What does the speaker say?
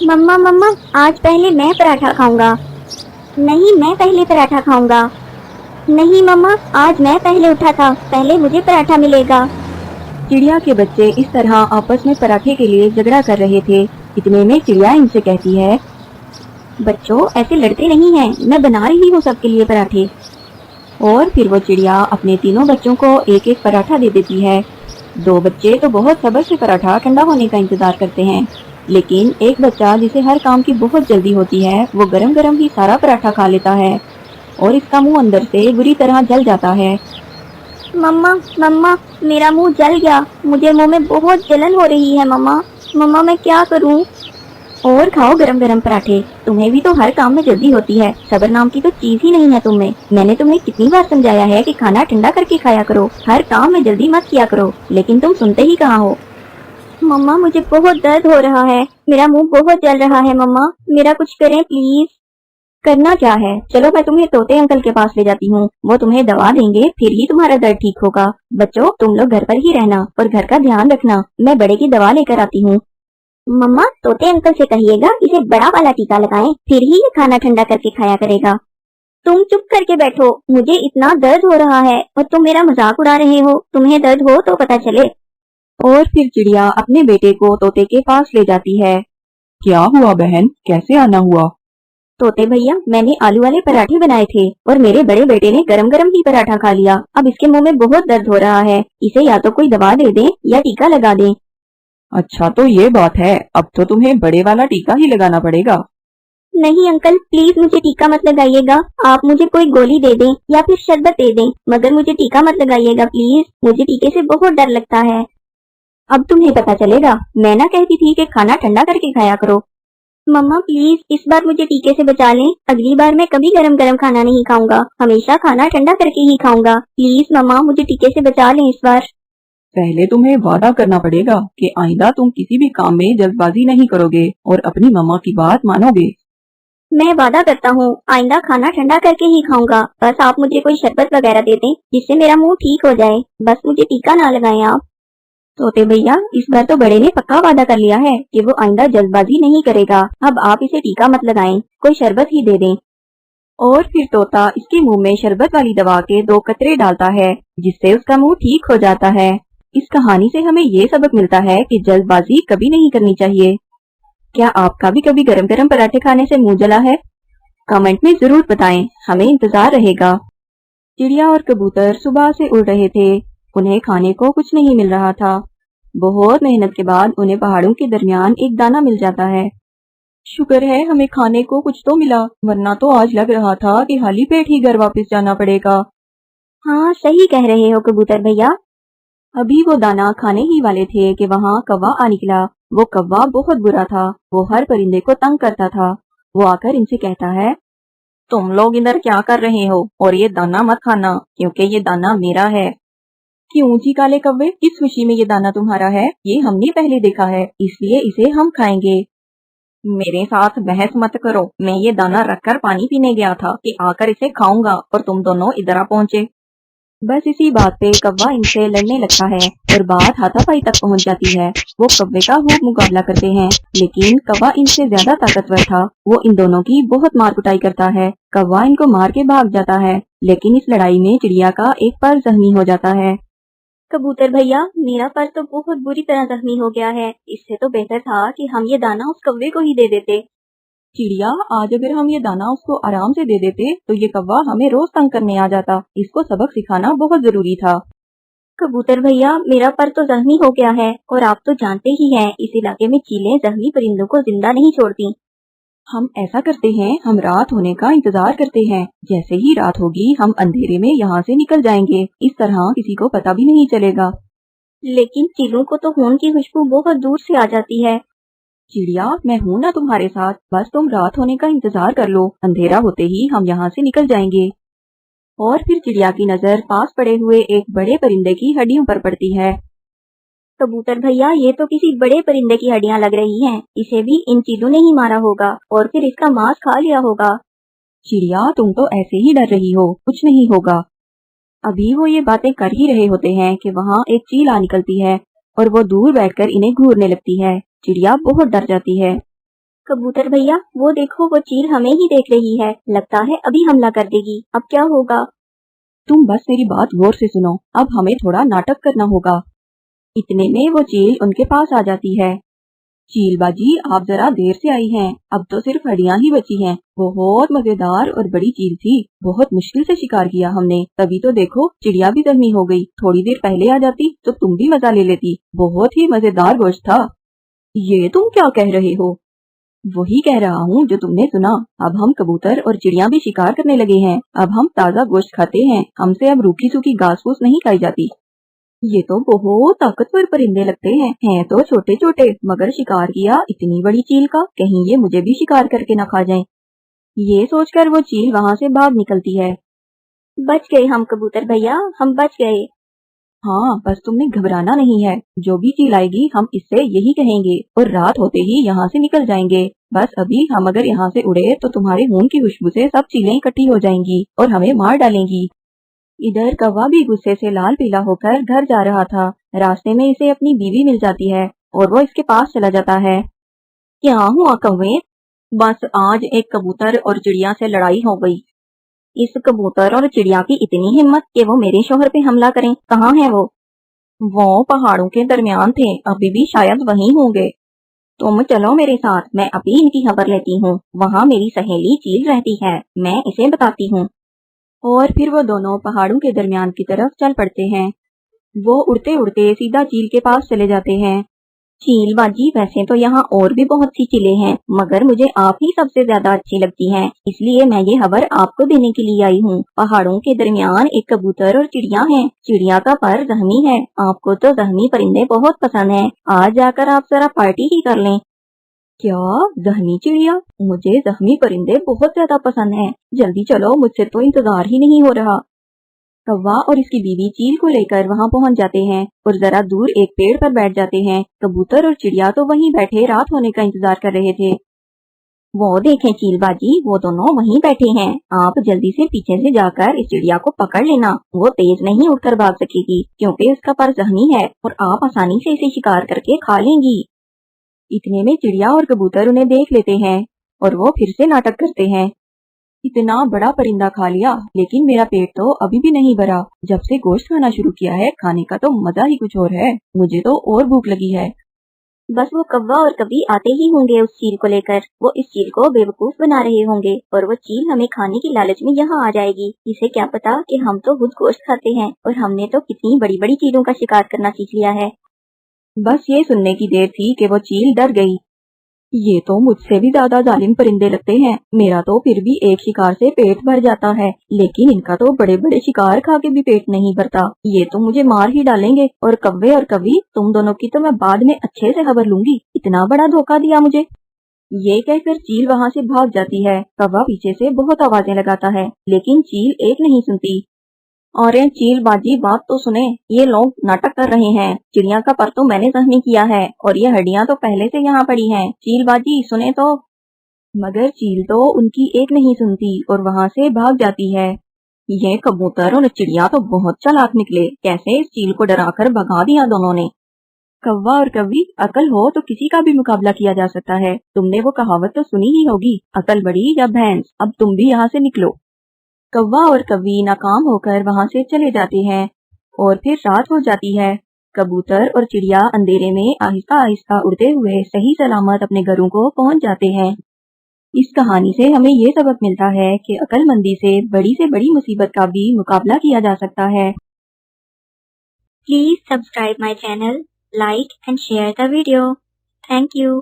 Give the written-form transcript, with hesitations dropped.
मम्मा मम्मा, आज पहले मैं पराठा खाऊंगा। नहीं, मैं पहले पराठा खाऊंगा। नहीं मम्मा, आज मैं पहले उठा था, पहले मुझे पराठा मिलेगा। चिड़िया के बच्चे इस तरह आपस में पराठे के लिए झगड़ा कर रहे थे। इतने में चिड़िया इनसे कहती है, बच्चों ऐसे लड़ते नहीं हैं, मैं बना रही हूँ सबके लिए पराठे। और फिर वो चिड़िया अपने तीनों बच्चों को एक एक पराठा दे देती है। दो बच्चे तो बहुत सब्र से पराठा ठंडा होने का इंतजार करते हैं, लेकिन एक बच्चा जिसे हर काम की बहुत जल्दी होती है, वो गरम गरम ही सारा पराठा खा लेता है और इसका मुंह अंदर से बुरी तरह जल जाता है। मम्मा मम्मा, मेरा मुंह जल गया, मुझे मुंह में बहुत जलन हो रही है। मम्मा मम्मा, मैं क्या करूँ? और खाओ गरम गरम पराठे, तुम्हें भी तो हर काम में जल्दी होती है, सब्र नाम की तो चीज ही नहीं है तुम में। मैंने तुम्हें कितनी बार समझाया है कि खाना ठंडा करके खाया करो, हर काम में जल्दी मत किया करो, लेकिन तुम सुनते ही कहाँ हो। मम्मा मुझे बहुत दर्द हो रहा है, मेरा मुंह बहुत जल रहा है। मम्मा मेरा कुछ करें प्लीज। करना क्या है, चलो मैं तुम्हें तोते अंकल के पास ले जाती हूँ, वो तुम्हें दवा देंगे, फिर ही तुम्हारा दर्द ठीक होगा। बच्चों तुम लोग घर पर ही रहना और घर का ध्यान रखना, मैं बड़े की दवा लेकर आती हूँ। मम्मा तोते अंकल से कहिएगा इसे बड़ा वाला टीका लगाएं, फिर ही ये खाना ठंडा करके खाया करेगा। तुम चुप करके बैठो, मुझे इतना दर्द हो रहा है और तुम मेरा मजाक उड़ा रहे हो, तुम्हें दर्द हो तो पता चले। और फिर चिड़िया अपने बेटे को तोते के पास ले जाती है। क्या हुआ बहन, कैसे आना हुआ? तोते भैया, मैंने आलू वाले पराठे बनाए थे और मेरे बड़े बेटे ने गरम गरम ही पराठा खा लिया, अब इसके मुंह में बहुत दर्द हो रहा है, इसे या तो कोई दवा दे दें या टीका लगा दें। अच्छा तो ये बात है, अब तो तुम्हें बड़े वाला टीका ही लगाना पड़ेगा। नहीं अंकल, प्लीज मुझे टीका मत लगाइएगा, आप मुझे कोई गोली दे दें या फिर शरबत दे दें, मगर मुझे टीका मत लगाइएगा प्लीज, मुझे टीके से बहुत डर लगता है। अब तुम्हें पता चलेगा, मैं ना कहती थी कि खाना ठंडा करके खाया करो। मम्मा प्लीज इस बार मुझे टीके से बचा लें, अगली बार मैं कभी गरम गरम खाना नहीं खाऊंगा, हमेशा खाना ठंडा करके ही खाऊंगा। प्लीज मम्मा मुझे टीके से बचा लें इस बार। पहले तुम्हें वादा करना पड़ेगा कि आइंदा तुम किसी भी काम में जल्दबाजी नहीं करोगे और अपनी मम्मा की बात मानोगे। मैं वादा करता हूँ आइंदा खाना ठंडा करके ही खाऊंगा, बस आप मुझे कोई शरबत वगैरह दे दें जिससे मेरा मुंह ठीक हो जाए, बस मुझे टीका ना लगाएं आप। तोते भैया, इस बार तो बड़े ने पक्का वादा कर लिया है कि वो आइंदा जल्दबाजी नहीं करेगा, अब आप इसे टीका मत लगाएं, कोई शरबत ही दे दें। और फिर तोता इसके मुंह में शरबत वाली दवा के 2 कतरे डालता है, जिससे उसका मुंह ठीक हो जाता है। इस कहानी से हमें ये सबक मिलता है कि जल्दबाजी कभी नहीं करनी चाहिए। क्या आपका भी कभी गरम गरम पराठे खाने से मुंह जला है? कमेंट में जरूर बताएं, हमें इंतजार रहेगा। चिड़िया और कबूतर सुबह से उड़ रहे थे, उन्हें खाने को कुछ नहीं मिल रहा था। बहुत मेहनत के बाद उन्हें पहाड़ों के दरमियान एक दाना मिल जाता है। शुक्र है हमें खाने को कुछ तो मिला, वरना तो आज लग रहा था कि खाली पेट ही घर वापस जाना पड़ेगा। हाँ सही कह रहे हो कबूतर भैया। अभी वो दाना खाने ही वाले थे कि वहाँ कौवा आ निकला। वो कौवा बहुत बुरा था, वो हर परिंदे को तंग करता था। वो आकर इनसे कहता है, तुम लोग इधर क्या कर रहे हो, और ये दाना मत खाना क्योंकि ये दाना मेरा है। क्यों जी काले कौवे, किस खुशी में ये दाना तुम्हारा है? ये हमने पहले देखा है, इसलिए इसे हम खाएंगे। मेरे साथ बहस मत करो, मैं ये दाना रखकर पानी पीने गया था कि आकर इसे खाऊंगा और तुम दोनों इधर आ पहुँचे। बस इसी बात पे कौवा इनसे लड़ने लगता है और बात हाथापाई तक पहुंच जाती है। वो कौवे का खूब मुकाबला करते हैं, लेकिन कौवा इनसे ज्यादा ताकतवर था। वो इन दोनों की बहुत मार कुटाई करता है। कौवा इनको मार के भाग जाता है, लेकिन इस लड़ाई में चिड़िया का एक पर जख्मी हो जाता है। कबूतर भैया, मेरा पर तो बहुत बुरी तरह जख्मी हो गया है, इससे तो बेहतर था कि हम ये दाना उस कौवे को ही दे देते। चिड़िया, आज अगर हम ये दाना उसको आराम से दे देते तो ये कौवा हमें रोज तंग करने आ जाता। इसको सबक सिखाना बहुत जरूरी था। कबूतर भैया, मेरा पर तो जख्मी हो गया है और आप तो जानते ही हैं इस इलाके में चीलें जख्मी परिंदों को जिंदा नहीं छोड़ती। हम ऐसा करते हैं, हम रात होने का इंतजार करते हैं, जैसे ही रात होगी हम अंधेरे में यहाँ से निकल जाएंगे, इस तरह किसी को पता भी नहीं चलेगा। लेकिन चीलों को तो खून की खुशबू बहुत दूर से आ जाती है। चिड़िया, मैं हूँ ना तुम्हारे साथ, बस तुम रात होने का इंतजार कर लो, अंधेरा होते ही हम यहाँ से निकल जाएंगे। और फिर चिड़िया की नजर पास पड़े हुए एक बड़े परिंदे की हड्डियों पर पड़ती है। कबूतर भैया, ये तो किसी बड़े परिंदे की हड्डियां लग रही हैं, इसे भी इन चीलों ने ही मारा होगा और फिर इसका मांस खा लिया होगा। चिड़िया, तुम तो ऐसे ही डर रही हो, कुछ नहीं होगा। अभी वो ये बातें कर ही रहे होते हैं कि वहाँ एक चील आ निकलती है और वो दूर बैठकर इन्हें घूरने लगती है। चिड़िया बहुत डर जाती है। कबूतर भैया, वो देखो, वो चील हमें ही देख रही है। लगता है अभी हमला कर देगी। अब क्या होगा? तुम बस मेरी बात गौर से सुनो, अब हमें थोड़ा नाटक करना होगा। इतने में वो चील उनके पास आ जाती है। चील बाजी, आप जरा देर से आई हैं, अब तो सिर्फ हड्डियां ही बची हैं। बहुत मजेदार और बड़ी चील थी, बहुत मुश्किल से शिकार किया हमने, तभी तो देखो चिड़िया भी जख्मी हो गई। थोड़ी देर पहले आ जाती तो तुम भी मजा ले लेती। बहुत ही मजेदार गोश्त था। ये तुम क्या कह रहे हो? वही कह रहा हूँ जो तुमने सुना। अब हम कबूतर और चिड़िया भी शिकार करने लगे हैं। अब हम ताज़ा गोश्त खाते हैं, हमसे अब रूखी सूखी घास फूस नहीं खाई जाती। ये तो बहुत ताकतवर परिंदे लगते हैं तो छोटे छोटे, मगर शिकार किया इतनी बड़ी चील का, कहीं ये मुझे भी शिकार करके न खा जाए। ये सोचकर वो चील वहाँ से भाग निकलती है। बच गए हम कबूतर भैया, हम बच गए। हाँ, बस तुमने घबराना नहीं है। जो भी चील आएगी हम इससे यही कहेंगे और रात होते ही यहाँ से निकल जाएंगे। बस अभी हम अगर यहाँ से उड़े तो तुम्हारे खून की खुशबू से सब चीलें इकट्ठी हो जाएंगी और हमें मार डालेंगी। इधर कौवा भी गुस्से से लाल पीला होकर घर जा रहा था। रास्ते में इसे अपनी बीवी मिल जाती है और वो इसके पास चला जाता है। क्या हुआ कौवे? बस आज एक कबूतर और चिड़िया से लड़ाई हो गई। इस कबूतर और चिड़िया की इतनी हिम्मत कि वो मेरे शोहर पे हमला करें। कहाँ है वो? वो पहाड़ों के दरमियान थे, अभी भी शायद वहीं होंगे। तुम चलो मेरे साथ, मैं अभी इनकी खबर लेती हूँ। वहाँ मेरी सहेली चील रहती है, मैं इसे बताती हूँ। और फिर वो दोनों पहाड़ों के दरमियान की तरफ चल पड़ते हैं। वो उड़ते उड़ते सीधा चील के पास चले जाते हैं। चील बाजी, वैसे तो यहाँ और भी बहुत सी चीलें हैं, मगर मुझे आप ही सबसे ज्यादा अच्छी लगती हैं, इसलिए मैं ये खबर आपको देने के लिए आई हूँ। पहाड़ों के दरमियान एक कबूतर और चिड़िया है। चिड़िया का पर जख्मी है। आपको तो जख्मी परिंदे बहुत पसंद हैं। आज जाकर आप जरा पार्टी ही कर लें। क्या? जख्मी चिड़िया? मुझे जख्मी परिंदे बहुत ज्यादा पसंद हैं। जल्दी चलो, मुझसे तो इंतजार ही नहीं हो रहा। कौवा और इसकी बीवी चील को लेकर वहां पहुंच जाते हैं और जरा दूर एक पेड़ पर बैठ जाते हैं। कबूतर और चिड़िया तो वहीं बैठे रात होने का इंतजार कर रहे थे। वो देखें चील बाजी, वो दोनों वहीं बैठे हैं। आप जल्दी से पीछे से जाकर इस चिड़िया को पकड़ लेना। वो तेज नहीं उड़कर भाग सकेगी क्योंकि उसका पर जख्मी है और आप आसानी से इसे शिकार करके खा लेंगी। इतने में चिड़िया और कबूतर उन्हें देख लेते हैं और वो फिर से नाटक करते हैं। इतना बड़ा परिंदा खा लिया, लेकिन मेरा पेट तो अभी भी नहीं भरा। जब से गोश्त खाना शुरू किया है, खाने का तो मजा ही कुछ और है। मुझे तो और भूख लगी है। बस वो कौवा और कभी आते ही होंगे उस चील को लेकर। वो इस चील को बेवकूफ बना रहे होंगे और वो चील हमें खाने की लालच में यहाँ आ जाएगी। इसे क्या पता कि हम तो खुद गोश्त खाते हैं और हमने तो कितनी बड़ी बड़ी चीलों का शिकार करना सीख लिया है। बस ये सुनने की देर थी कि वो चील डर गई। ये तो मुझसे भी ज्यादा जालिम परिंदे लगते हैं। मेरा तो फिर भी एक शिकार से पेट भर जाता है, लेकिन इनका तो बड़े बड़े शिकार खा के भी पेट नहीं भरता। ये तो मुझे मार ही डालेंगे। और कव्वे और कवि, तुम दोनों की तो मैं बाद में अच्छे से खबर लूंगी। इतना बड़ा धोखा दिया मुझे। ये कहकर चील वहाँ से भाग जाती है। कौवा पीछे से बहुत आवाजें लगाता है, लेकिन चील एक नहीं सुनती। और चील बाजी, बात तो सुने, ये लोग नाटक कर रहे हैं। चिड़िया का पर तो मैंने जख्मी किया है और ये हड्डियां तो पहले से यहाँ पड़ी हैं। चील बाजी सुने तो। मगर चील तो उनकी एक नहीं सुनती और वहाँ से भाग जाती है। ये कबूतर और चिड़िया तो बहुत चालाक निकले, कैसे इस चील को डराकर भगा दिया दोनों ने। कौवा और कवि, अकल हो तो किसी का भी मुकाबला किया जा सकता है। तुमने वो कहावत तो सुनी ही होगी, अकल बड़ी या भैंस। अब तुम भी यहाँ से निकलो। कौवा और कवि नाकाम होकर वहाँ से चले जाते हैं और फिर रात हो जाती है। कबूतर और चिड़िया अंधेरे में आहिस्ता आहिस्ता उड़ते हुए सही सलामत अपने घरों को पहुँच जाते हैं। इस कहानी से हमें ये सबक मिलता है कि अक्लमंदी से बड़ी मुसीबत का भी मुकाबला किया जा सकता है। Please subscribe my channel, like and share the video. Thank you.